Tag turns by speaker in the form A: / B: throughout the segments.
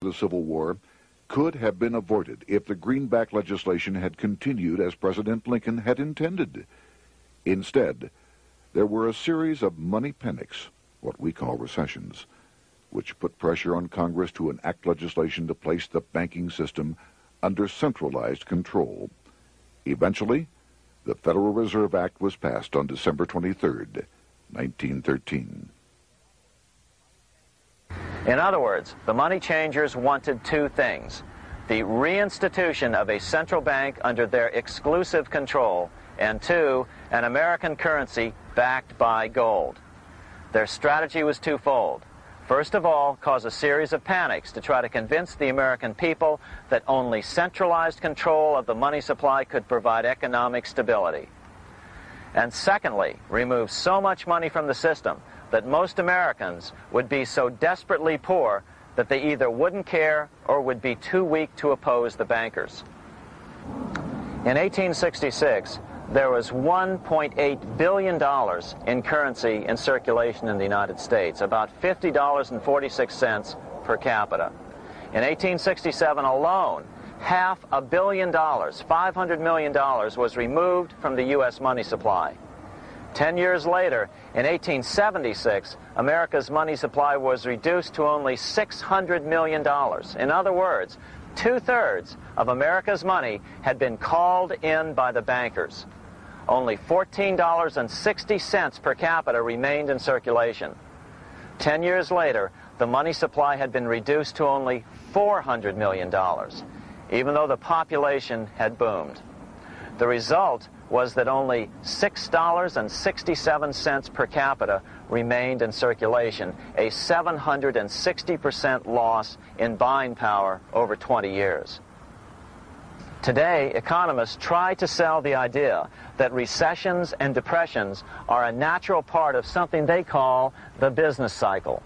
A: The Civil War could have been avoided if the greenback legislation had continued as President Lincoln had intended. Instead, there were a series of money panics, what we call recessions, which put pressure on Congress to enact legislation to place the banking system under centralized control. Eventually, the Federal Reserve Act was passed on December 23, 1913.
B: In other words, the money changers wanted two things: the reinstitution of a central bank under their exclusive control, and two, an American currency backed by gold. Their strategy was twofold. First of all, cause a series of panics to try to convince the American people that only centralized control of the money supply could provide economic stability. And secondly, remove so much money from the system that most Americans would be so desperately poor that they either wouldn't care or would be too weak to oppose the bankers. In 1866, there was $1.8 billion in currency in circulation in the United States, about $50.46 per capita. In 1867 alone, $500 million, $500 million, was removed from the U.S. money supply. 10 years later, in 1876, America's money supply was reduced to only $600 million. In other words, 2/3 of America's money had been called in by the bankers. Only $14.60 per capita remained in circulation. 10 years later, the money supply had been reduced to only $400 million, even though the population had boomed. The result was that only $6.67 per capita remained in circulation, a 760% loss in buying power over 20 years. Today, economists try to sell the idea that recessions and depressions are a natural part of something they call the business cycle.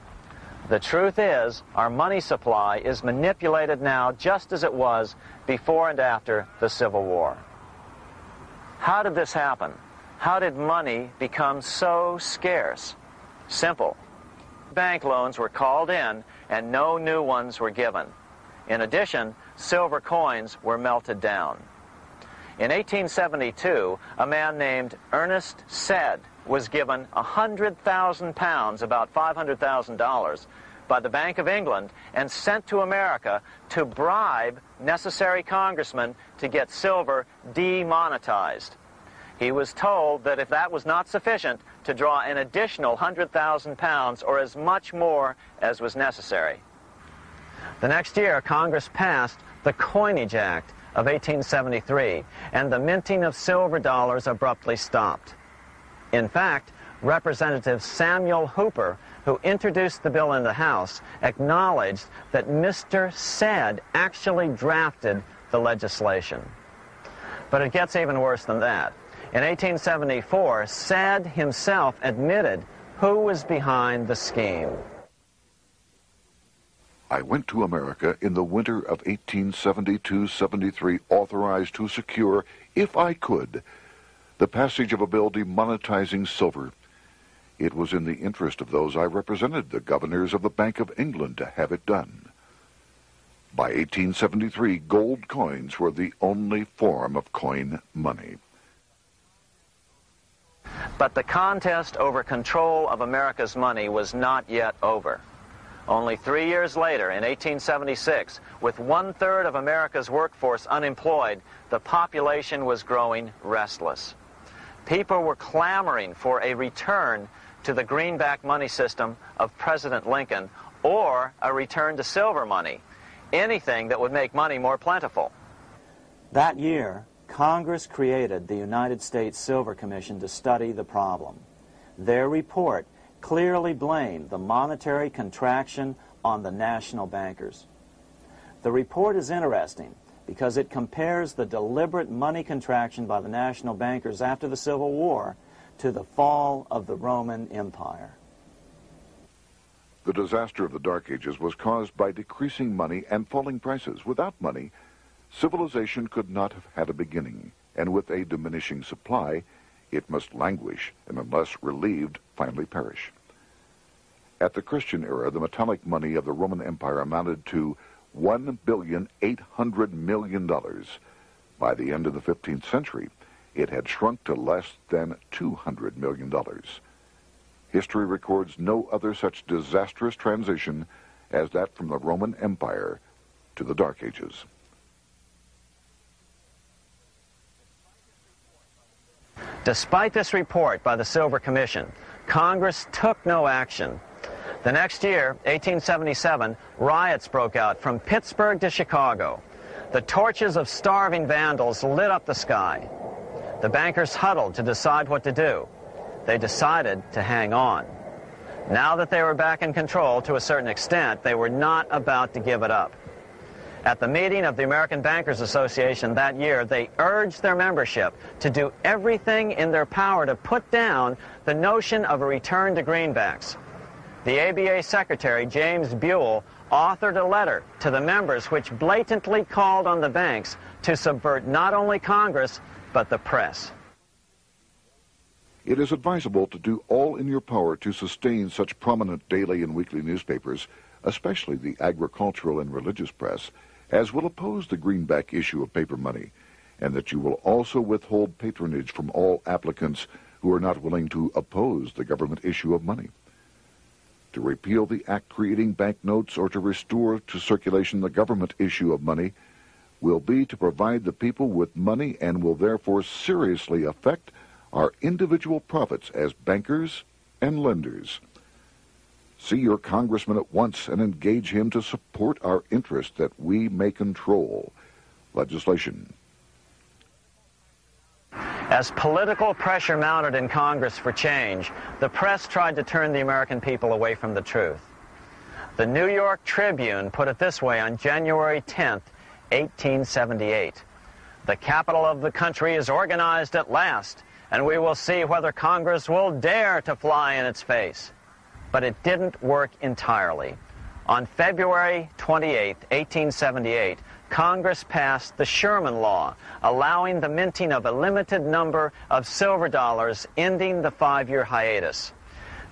B: The truth is, our money supply is manipulated now just as it was before and after the Civil War. How did this happen? How did money become so scarce? Simple. Bank loans were called in and no new ones were given. In addition, silver coins were melted down. In 1872, a man named Ernest Sed was given 100,000 pounds, about $500,000, by the Bank of England and sent to America to bribe necessary congressmen to get silver demonetized. He was told that if that was not sufficient, to draw an additional 100,000 pounds or as much more as was necessary. The next year, Congress passed the Coinage Act of 1873, and the minting of silver dollars abruptly stopped. In fact, Representative Samuel Hooper, who introduced the bill in the House, acknowledged that Mr. Sed actually drafted the legislation. But it gets even worse than that. In 1874, Sed himself admitted who was behind the scheme.
A: I went to America in the winter of 1872-73, authorized to secure, if I could, the passage of a bill demonetizing silver. It was in the interest of those I represented, the governors of the Bank of England, to have it done. By 1873, gold coins were the only form of coin money.
B: But the contest over control of America's money was not yet over. Only 3 years later, in 1876, with 1/3 of America's workforce unemployed, the population was growing restless. People were clamoring for a return to the greenback money system of President Lincoln, or a return to silver money, anything that would make money more plentiful.
C: That year, Congress created the United States Silver Commission to study the problem. Their report clearly blamed the monetary contraction on the national bankers. The report is interesting because it compares the deliberate money contraction by the national bankers after the Civil War to the fall of the Roman Empire.
A: The disaster of the Dark Ages was caused by decreasing money and falling prices. Without money, civilization could not have had a beginning, and with a diminishing supply, it must languish, and unless relieved, finally perish. At the Christian era, the metallic money of the Roman Empire amounted to $1,800,000,000. By the end of the 15th century, it had shrunk to less than $200 million. History records no other such disastrous transition as that from the Roman Empire to the Dark Ages.
B: Despite this report by the Silver Commission, Congress took no action. The next year, 1877, riots broke out from Pittsburgh to Chicago. The torches of starving vandals lit up the sky. The bankers huddled to decide what to do. They decided to hang on. Now that they were back in control to a certain extent, they were not about to give it up. At the meeting of the American Bankers Association that year, they urged their membership to do everything in their power to put down the notion of a return to greenbacks. The ABA Secretary, James Buell, authored a letter to the members which blatantly called on the banks to subvert not only Congress, but the press.
A: It is advisable to do all in your power to sustain such prominent daily and weekly newspapers, especially the agricultural and religious press, as will oppose the greenback issue of paper money, and that you will also withhold patronage from all applicants who are not willing to oppose the government issue of money. To repeal the act creating banknotes or to restore to circulation the government issue of money will be to provide the people with money and will therefore seriously affect our individual profits as bankers and lenders. See your congressman at once and engage him to support our interest that we may control legislation.
B: As political pressure mounted in Congress for change, the press tried to turn the American people away from the truth. The New York Tribune put it this way on January 10th, 1878. "The capital of the country is organized at last, and we will see whether Congress will dare to fly in its face." But it didn't work entirely. On February 28, 1878, Congress passed the Sherman Law, allowing the minting of a limited number of silver dollars, ending the 5-year hiatus.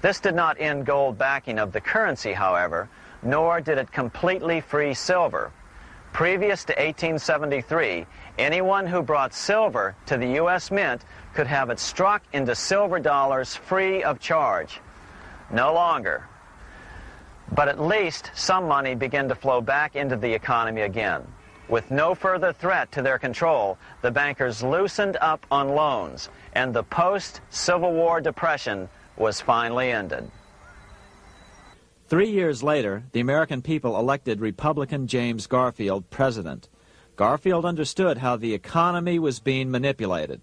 B: This did not end gold backing of the currency, however, nor did it completely free silver. Previous to 1873, anyone who brought silver to the U.S. Mint could have it struck into silver dollars free of charge. No longer. But at least some money began to flow back into the economy again. With no further threat to their control, the bankers loosened up on loans, and the post-Civil War depression was finally ended.
C: 3 years later, the American people elected Republican James Garfield president. Garfield understood how the economy was being manipulated.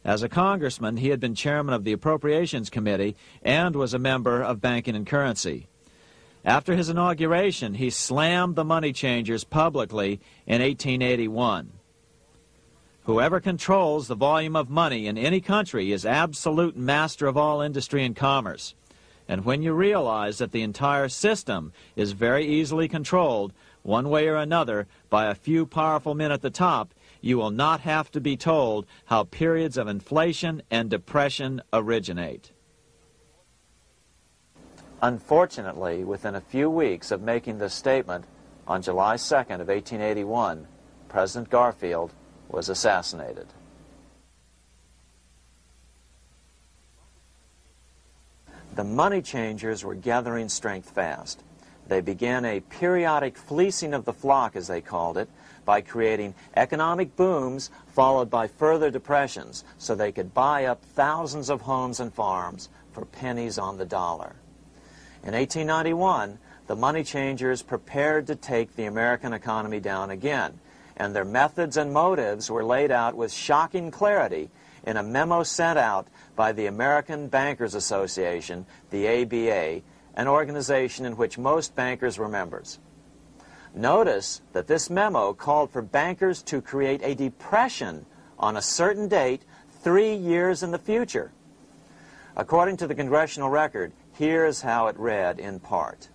C: As a congressman, he had been chairman of the Appropriations Committee and was a member of Banking and Currency. After his inauguration, he slammed the money changers publicly in 1881. Whoever controls the volume of money in any country is absolute master of all industry and commerce. And when you realize that the entire system is very easily controlled, one way or another, by a few powerful men at the top, you will not have to be told how periods of inflation and depression originate. Unfortunately, within a few weeks of making this statement, on July 2nd of 1881, President Garfield was assassinated. The money changers were gathering strength fast. They began a periodic fleecing of the flock, as they called it, by creating economic booms followed by further depressions so they could buy up thousands of homes and farms for pennies on the dollar. In 1891, the money changers prepared to take the American economy down again, and their methods and motives were laid out with shocking clarity in a memo sent out by the American Bankers Association, the ABA, an organization in which most bankers were members. Notice that this memo called for bankers to create a depression on a certain date 3 years in the future. According to the congressional record, here's how it read in part.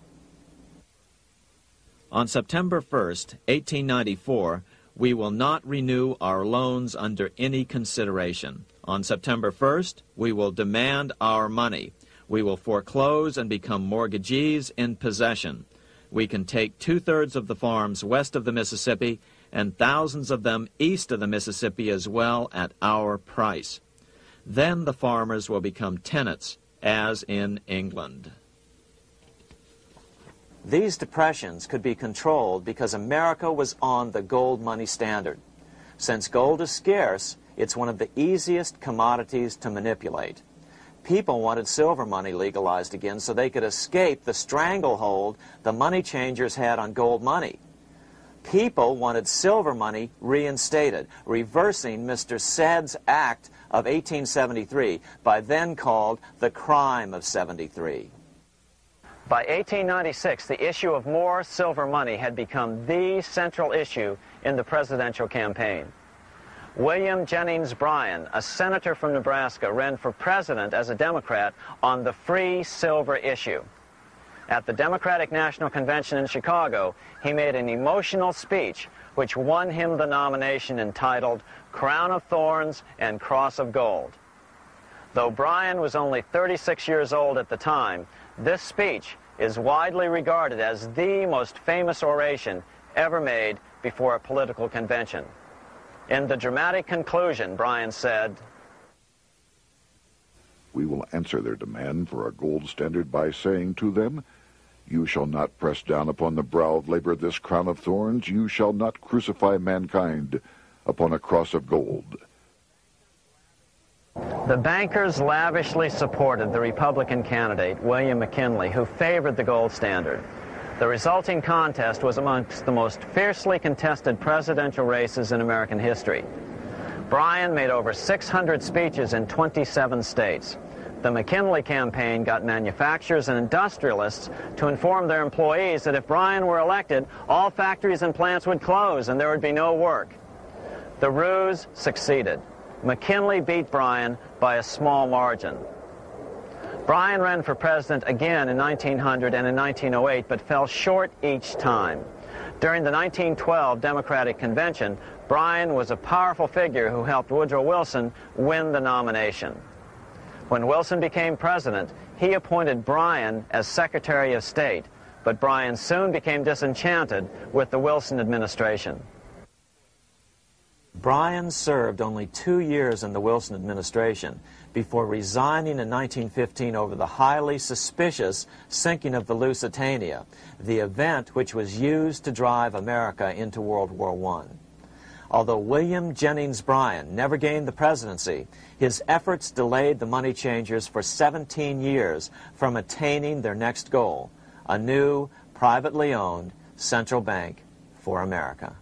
C: On September 1st, 1894, we will not renew our loans under any consideration. On September 1st, we will demand our money. We will foreclose and become mortgagees in possession. we can take 2/3 of the farms west of the Mississippi and thousands of them east of the Mississippi as well at our price. Then the farmers will become tenants, as in England. These depressions could be controlled because America was on the gold money standard. Since gold is scarce, it's one of the easiest commodities to manipulate. People wanted silver money legalized again so they could escape the stranglehold the money changers had on gold money. People wanted silver money reinstated, reversing Mr. Said's Act of 1873, by then called the Crime of 73.
B: By 1896, the issue of more silver money had become the central issue in the presidential campaign. William Jennings Bryan, a senator from Nebraska, ran for president as a Democrat on the free silver issue. At the Democratic National Convention in Chicago, he made an emotional speech which won him the nomination entitled Crown of Thorns and Cross of Gold. Though Bryan was only 36 years old at the time, this speech is widely regarded as the most famous oration ever made before a political convention. In the dramatic conclusion, Bryan said,
A: "We will answer their demand for a gold standard by saying to them, you shall not press down upon the brow of labor this crown of thorns. You shall not crucify mankind upon a cross of gold."
B: The bankers lavishly supported the Republican candidate, William McKinley, who favored the gold standard. The resulting contest was amongst the most fiercely contested presidential races in American history. Bryan made over 600 speeches in 27 states. The McKinley campaign got manufacturers and industrialists to inform their employees that if Bryan were elected, all factories and plants would close and there would be no work. The ruse succeeded. McKinley beat Bryan by a small margin. Bryan ran for president again in 1900 and in 1908, but fell short each time. During the 1912 Democratic Convention, Bryan was a powerful figure who helped Woodrow Wilson win the nomination. When Wilson became president, he appointed Bryan as Secretary of State, but Bryan soon became disenchanted with the Wilson administration.
C: Bryan served only 2 years in the Wilson administration before resigning in 1915 over the highly suspicious sinking of the Lusitania, the event which was used to drive America into World War I. Although William Jennings Bryan never gained the presidency, his efforts delayed the money changers for 17 years from attaining their next goal, a new, privately owned central bank for America.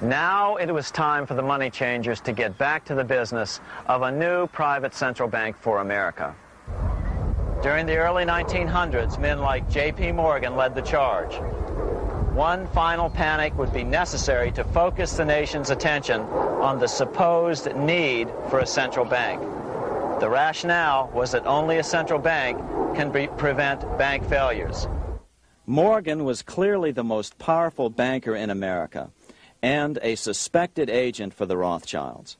B: Now it was time for the money changers to get back to the business of a new private central bank for America. During the early 1900s, men like J.P. Morgan led the charge. One final panic would be necessary to focus the nation's attention on the supposed need for a central bank. The rationale was that only a central bank can prevent bank failures.
C: Morgan was clearly the most powerful banker in America and a suspected agent for the Rothschilds.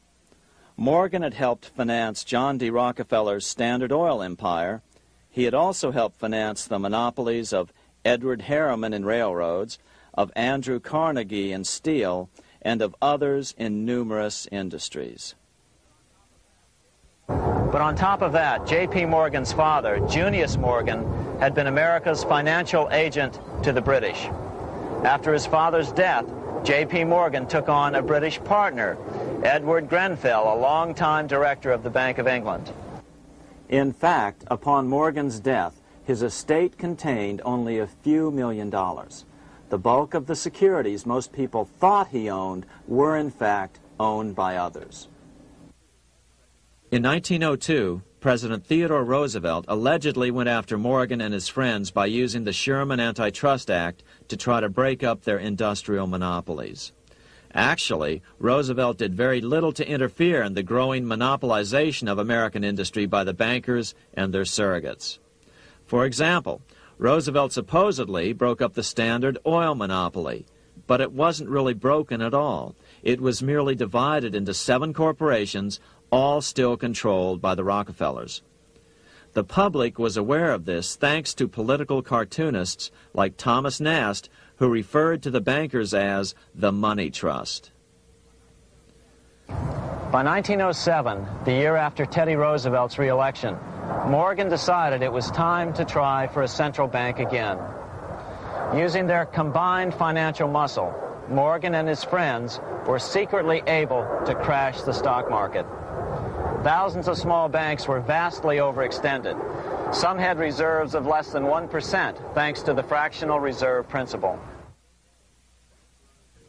C: Morgan had helped finance John D. Rockefeller's Standard Oil empire. He had also helped finance the monopolies of Edward Harriman in railroads, of Andrew Carnegie in steel, and of others in numerous industries.
B: But on top of that, J.P. Morgan's father, Junius Morgan, had been America's financial agent to the British. After his father's death, J.P. Morgan took on a British partner, Edward Grenfell, a longtime director of the Bank of England.
C: In fact, upon Morgan's death, his estate contained only a few $1 million. The bulk of the securities most people thought he owned were in fact owned by others. In 1902, President Theodore Roosevelt allegedly went after Morgan and his friends by using the Sherman Antitrust Act to try to break up their industrial monopolies. Actually, Roosevelt did very little to interfere in the growing monopolization of American industry by the bankers and their surrogates. For example, Roosevelt supposedly broke up the Standard Oil monopoly, but it wasn't really broken at all. It was merely divided into 7 corporations, all still controlled by the Rockefellers. The public was aware of this thanks to political cartoonists like Thomas Nast, who referred to the bankers as the money trust.
B: By 1907, the year after Teddy Roosevelt's re-election, Morgan decided it was time to try for a central bank again. Using their combined financial muscle, Morgan and his friends were secretly able to crash the stock market. Thousands of small banks were vastly overextended. Some had reserves of less than 1% thanks to the fractional reserve principle.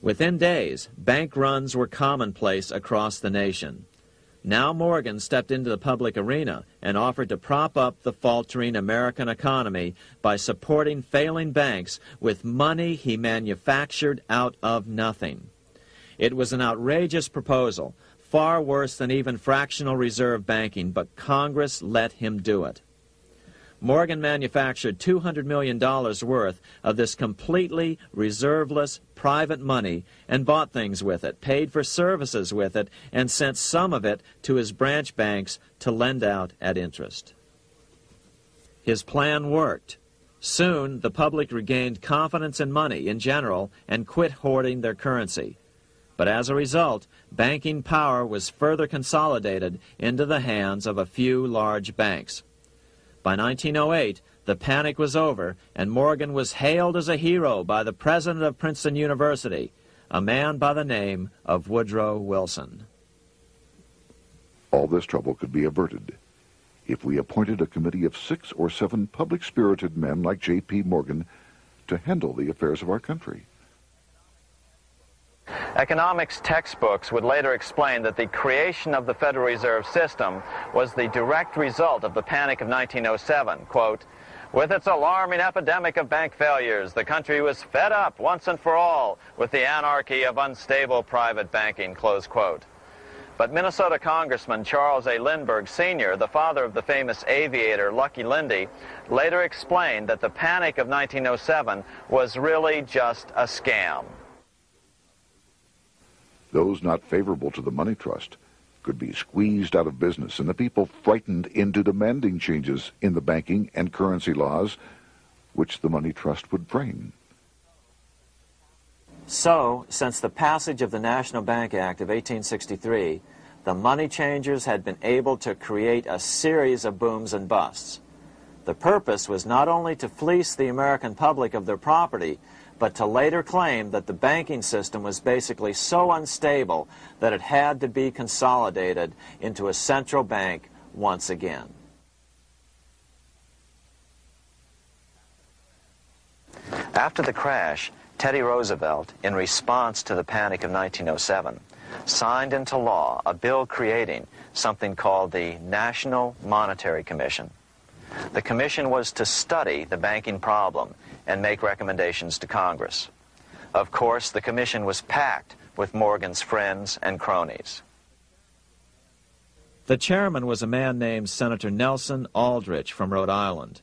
C: Within days, bank runs were commonplace across the nation. Now Morgan stepped into the public arena and offered to prop up the faltering American economy by supporting failing banks with money he manufactured out of nothing. It was an outrageous proposal, far worse than even fractional reserve banking, but Congress let him do it. Morgan manufactured $200 million worth of this completely reserveless private money and bought things with it, paid for services with it, and sent some of it to his branch banks to lend out at interest. His plan worked. Soon, the public regained confidence in money in general and quit hoarding their currency. But as a result, banking power was further consolidated into the hands of a few large banks. By 1908, the panic was over, and Morgan was hailed as a hero by the president of Princeton University, a man by the name of Woodrow Wilson.
A: All this trouble could be averted if we appointed a committee of 6 or 7 public-spirited men like J.P. Morgan to handle the affairs of our country.
B: Economics textbooks would later explain that the creation of the Federal Reserve System was the direct result of the Panic of 1907. Quote, "With its alarming epidemic of bank failures, the country was fed up once and for all with the anarchy of unstable private banking," close quote. But Minnesota Congressman Charles A. Lindbergh Sr., the father of the famous aviator Lucky Lindy, later explained that the Panic of 1907 was really just a scam.
A: Those not favorable to the money trust could be squeezed out of business and the people frightened into demanding changes in the banking and currency laws which the money trust would frame.
C: So, since the passage of the National Bank Act of 1863, the money changers had been able to create a series of booms and busts. The purpose was not only to fleece the American public of their property, but to later claim that the banking system was basically so unstable that it had to be consolidated into a central bank once again.
B: After the crash, Teddy Roosevelt, in response to the Panic of 1907, signed into law a bill creating something called the National Monetary Commission. The commission was to study the banking problem and make recommendations to Congress. Of course, the commission was packed with Morgan's friends and cronies.
C: The chairman was a man named Senator Nelson Aldrich from Rhode Island.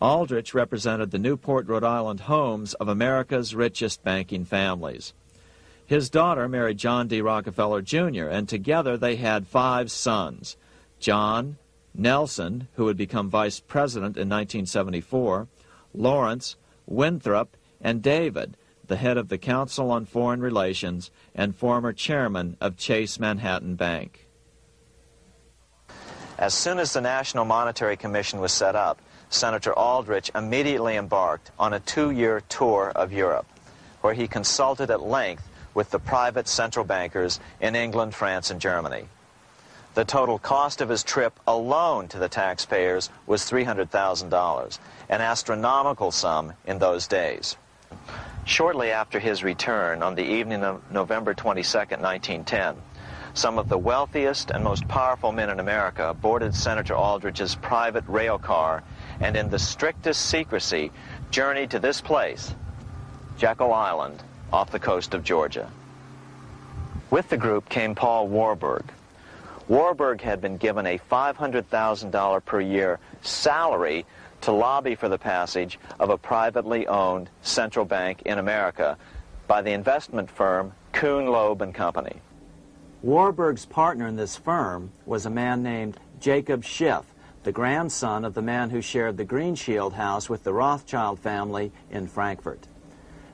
C: Aldrich represented the Newport, Rhode Island homes of America's richest banking families. His daughter married John D. Rockefeller, Jr., and together they had 5 sons: John, Nelson, who would become vice president in 1974, Lawrence, Winthrop, and David, the head of the Council on Foreign Relations and former chairman of Chase Manhattan Bank.
B: As soon as the National Monetary Commission was set up, Senator Aldrich immediately embarked on a 2-year tour of Europe, where he consulted at length with the private central bankers in England, France, and Germany. The total cost of his trip alone to the taxpayers was $300,000, an astronomical sum in those days. Shortly after his return, on the evening of November 22, 1910, some of the wealthiest and most powerful men in America boarded Senator Aldrich's private rail car and in the strictest secrecy journeyed to this place, Jekyll Island, off the coast of Georgia. With the group came Paul Warburg. Warburg had been given a $500,000 per year salary to lobby for the passage of a privately owned central bank in America by the investment firm Kuhn, Loeb and Company.
C: Warburg's partner in this firm was a man named Jacob Schiff, the grandson of the man who shared the Green Shield house with the Rothschild family in Frankfurt.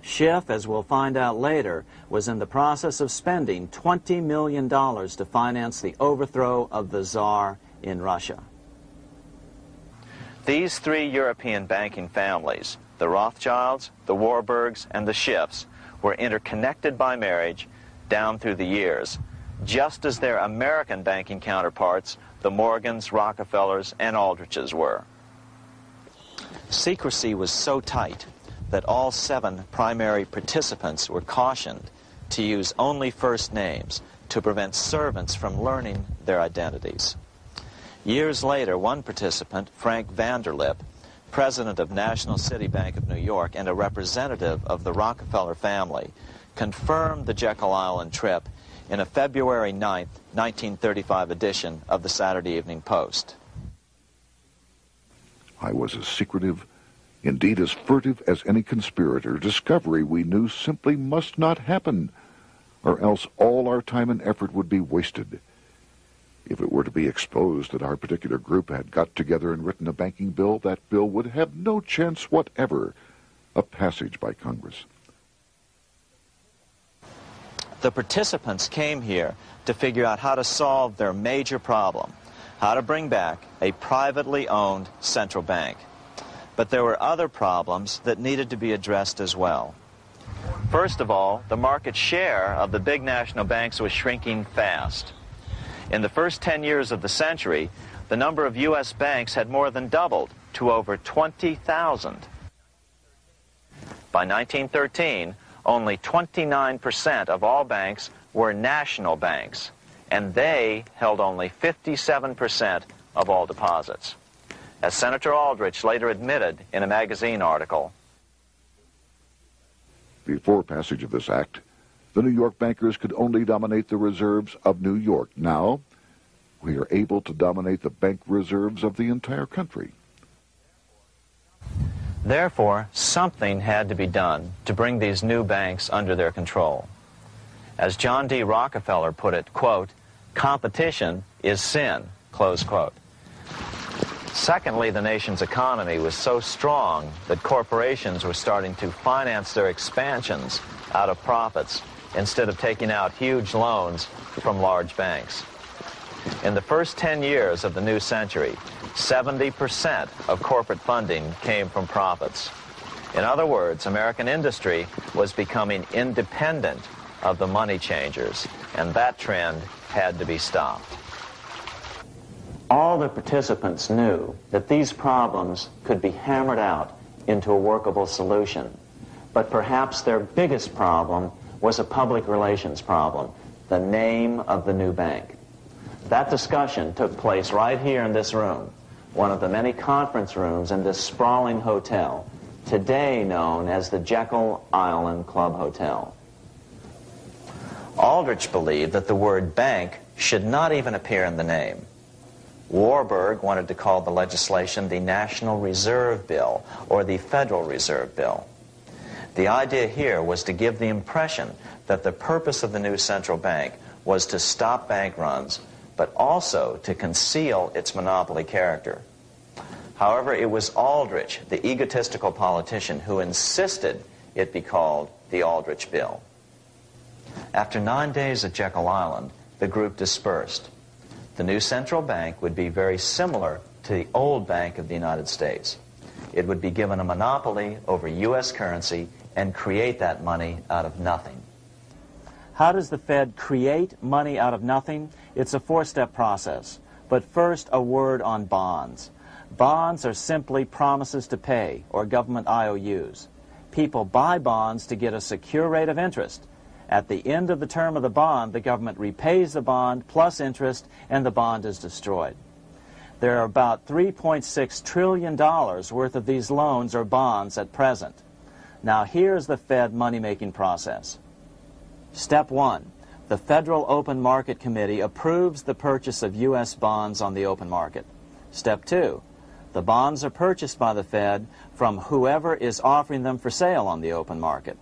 C: Schiff, as we'll find out later, was in the process of spending $20 million to finance the overthrow of the Tsar in Russia.
B: These three European banking families, the Rothschilds, the Warburgs, and the Schiffs, were interconnected by marriage down through the years, just as their American banking counterparts, the Morgans, Rockefellers, and Aldriches were. Secrecy was so tight that all 7 primary participants were cautioned to use only first names to prevent servants from learning their identities. Years later, one participant, Frank Vanderlip, president of National City Bank of New York and a representative of the Rockefeller family, confirmed the Jekyll Island trip in a February 9, 1935 edition of the Saturday Evening Post.
A: I was as secretive, indeed as furtive as any conspirator. Discovery, we knew, simply must not happen, or else all our time and effort would be wasted. If it were to be exposed that our particular group had got together and written a banking bill, that bill would have no chance whatever of passage by Congress.
B: The participants came here to figure out how to solve their major problem, how to bring back a privately owned central bank. But there were other problems that needed to be addressed as well. First of all, the market share of the big national banks was shrinking fast. In the first 10 years of the century, the number of U.S. banks had more than doubled to over 20,000. By 1913, only 29% of all banks were national banks, and they held only 57% of all deposits. As Senator Aldrich later admitted in a magazine article,
A: before passage of this act, the New York bankers could only dominate the reserves of New York. Now, we are able to dominate the bank reserves of the entire country.
B: Therefore, something had to be done to bring these new banks under their control. As John D. Rockefeller put it, quote, "Competition is sin," close quote. Secondly, the nation's economy was so strong that corporations were starting to finance their expansions out of profits instead of taking out huge loans from large banks. In the first 10 years of the new century, 70% of corporate funding came from profits. In other words, American industry was becoming independent of the money changers, and that trend had to be stopped.
C: All the participants knew that these problems could be hammered out into a workable solution. But perhaps their biggest problem was a public relations problem, the name of the new bank. That discussion took place right here in this room, one of the many conference rooms in this sprawling hotel, today known as the Jekyll Island Club Hotel.
B: Aldrich believed that the word bank should not even appear in the name. Warburg wanted to call the legislation the National Reserve Bill or the Federal Reserve Bill. The idea here was to give the impression that the purpose of the new central bank was to stop bank runs, but also to conceal its monopoly character. However, it was Aldrich, the egotistical politician, who insisted it be called the Aldrich Bill. After 9 days at Jekyll Island, the group dispersed. The new central bank would be very similar to the old Bank of the United States. It would be given a monopoly over U.S. currency and create that money out of nothing.
C: How does the Fed create money out of nothing? It's a four-step process. But first, a word on bonds. Bonds are simply promises to pay, or government IOUs. People buy bonds to get a secure rate of interest. At the end of the term of the bond, the government repays the bond plus interest, and the bond is destroyed. There are about $3.6 trillion worth of these loans or bonds at present. Now here's the Fed money-making process. Step 1. The Federal Open Market Committee approves the purchase of U.S. bonds on the open market. Step 2. The bonds are purchased by the Fed from whoever is offering them for sale on the open market.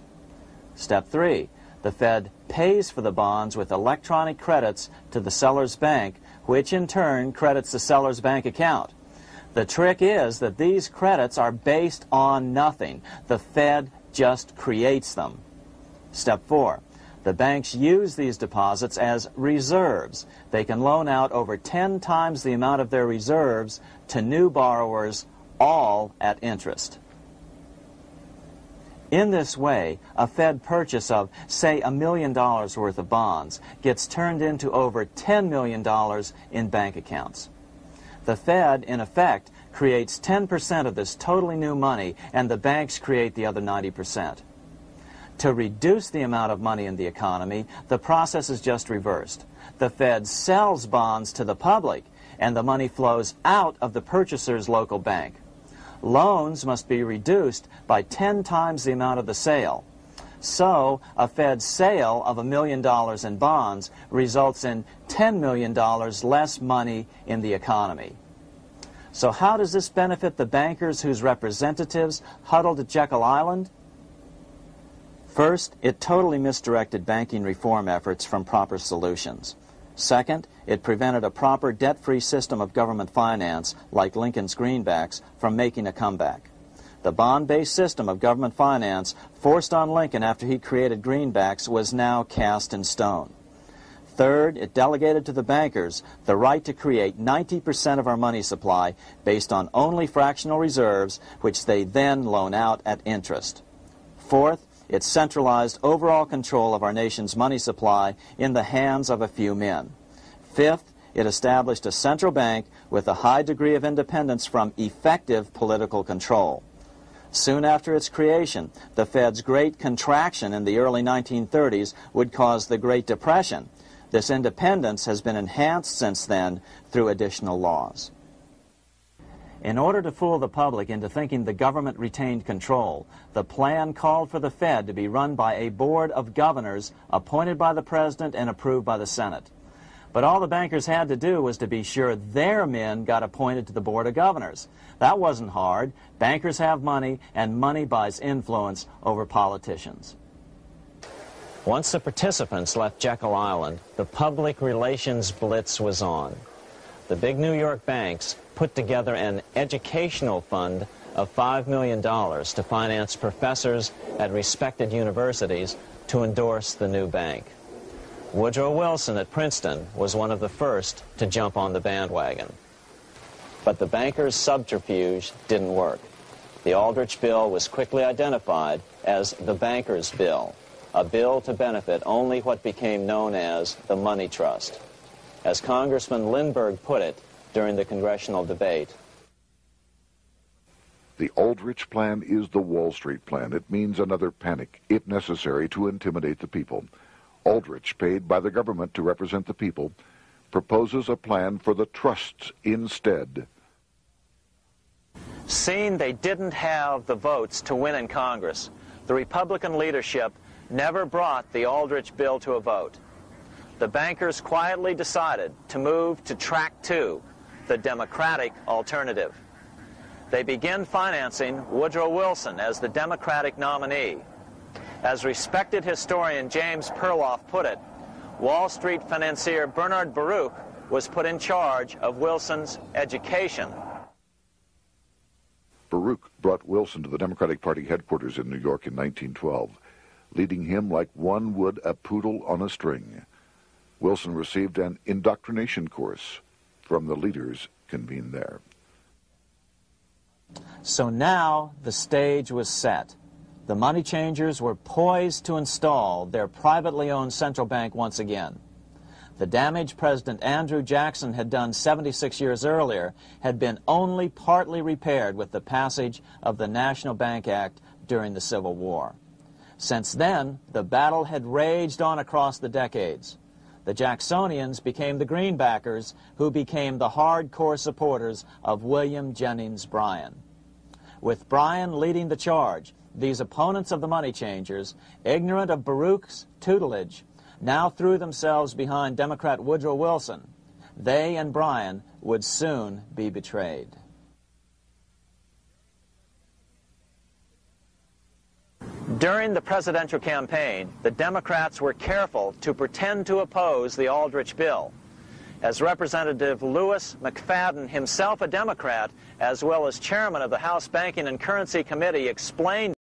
C: Step 3. The Fed pays for the bonds with electronic credits to the seller's bank, which in turn credits the seller's bank account. The trick is that these credits are based on nothing. The Fed just creates them. Step 4. The banks use these deposits as reserves. They can loan out over 10 times the amount of their reserves to new borrowers, all at interest. In this way, a Fed purchase of, say, $1 million worth of bonds gets turned into over $10 million in bank accounts. The Fed, in effect, creates 10% of this totally new money, and the banks create the other 90%. To reduce the amount of money in the economy, the process is just reversed. The Fed sells bonds to the public, and the money flows out of the purchaser's local bank. Loans must be reduced by 10 times the amount of the sale. So, a Fed sale of $1 million in bonds results in $10 million less money in the economy. So how does this benefit the bankers whose representatives huddled at Jekyll Island? First, it totally misdirected banking reform efforts from proper solutions. Second, it prevented a proper debt-free system of government finance, like Lincoln's greenbacks, from making a comeback. The bond-based system of government finance forced on Lincoln after he created greenbacks was now cast in stone. Third, it delegated to the bankers the right to create 90% of our money supply based on only fractional reserves, which they then loan out at interest. Fourth, it centralized overall control of our nation's money supply in the hands of a few men. Fifth, it established a central bank with a high degree of independence from effective political control. Soon after its creation, the Fed's great contraction in the early 1930s would cause the Great Depression. This independence has been enhanced since then through additional laws. In order to fool the public into thinking the government retained control, the plan called for the Fed to be run by a board of governors appointed by the President and approved by the Senate. But all the bankers had to do was to be sure their men got appointed to the board of governors. That wasn't hard. Bankers have money, and money buys influence over politicians.
B: Once the participants left Jekyll Island, the public relations blitz was on. The big New York banks put together an educational fund of $5 million to finance professors at respected universities to endorse the new bank. Woodrow Wilson at Princeton was one of the first to jump on the bandwagon. But the bankers' subterfuge didn't work. The Aldrich Bill was quickly identified as the bankers' bill, a bill to benefit only what became known as the money trust. As Congressman Lindbergh put it during the congressional debate,
A: the Aldrich Plan is the Wall Street Plan. It means another panic, if necessary, to intimidate the people. Aldrich, paid by the government to represent the people, proposes a plan for the trusts instead.
B: seeing they didn't have the votes to win in Congress, the Republican leadership never brought the Aldrich bill to a vote. The bankers quietly decided to move to track 2, the Democratic alternative. They began financing Woodrow Wilson as the Democratic nominee. As respected historian James Perloff put it, Wall Street financier Bernard Baruch was put in charge of Wilson's education.
A: Baruch brought Wilson to the Democratic Party headquarters in New York in 1912, leading him like one would a poodle on a string. Wilson received an indoctrination course from the leaders convened there.
C: So now the stage was set. The money changers were poised to install their privately owned central bank once again. The damage President Andrew Jackson had done 76 years earlier had been only partly repaired with the passage of the National Bank Act during the Civil War. Since then, the battle had raged on across the decades. The Jacksonians became the greenbackers, who became the hardcore supporters of William Jennings Bryan. With Bryan leading the charge, these opponents of the money changers, ignorant of Baruch's tutelage, now threw themselves behind Democrat Woodrow Wilson. They and Bryan would soon be betrayed.
B: During the presidential campaign, the Democrats were careful to pretend to oppose the Aldrich bill. as Representative Lewis McFadden, himself a Democrat, as well as chairman of the House Banking and Currency Committee, explained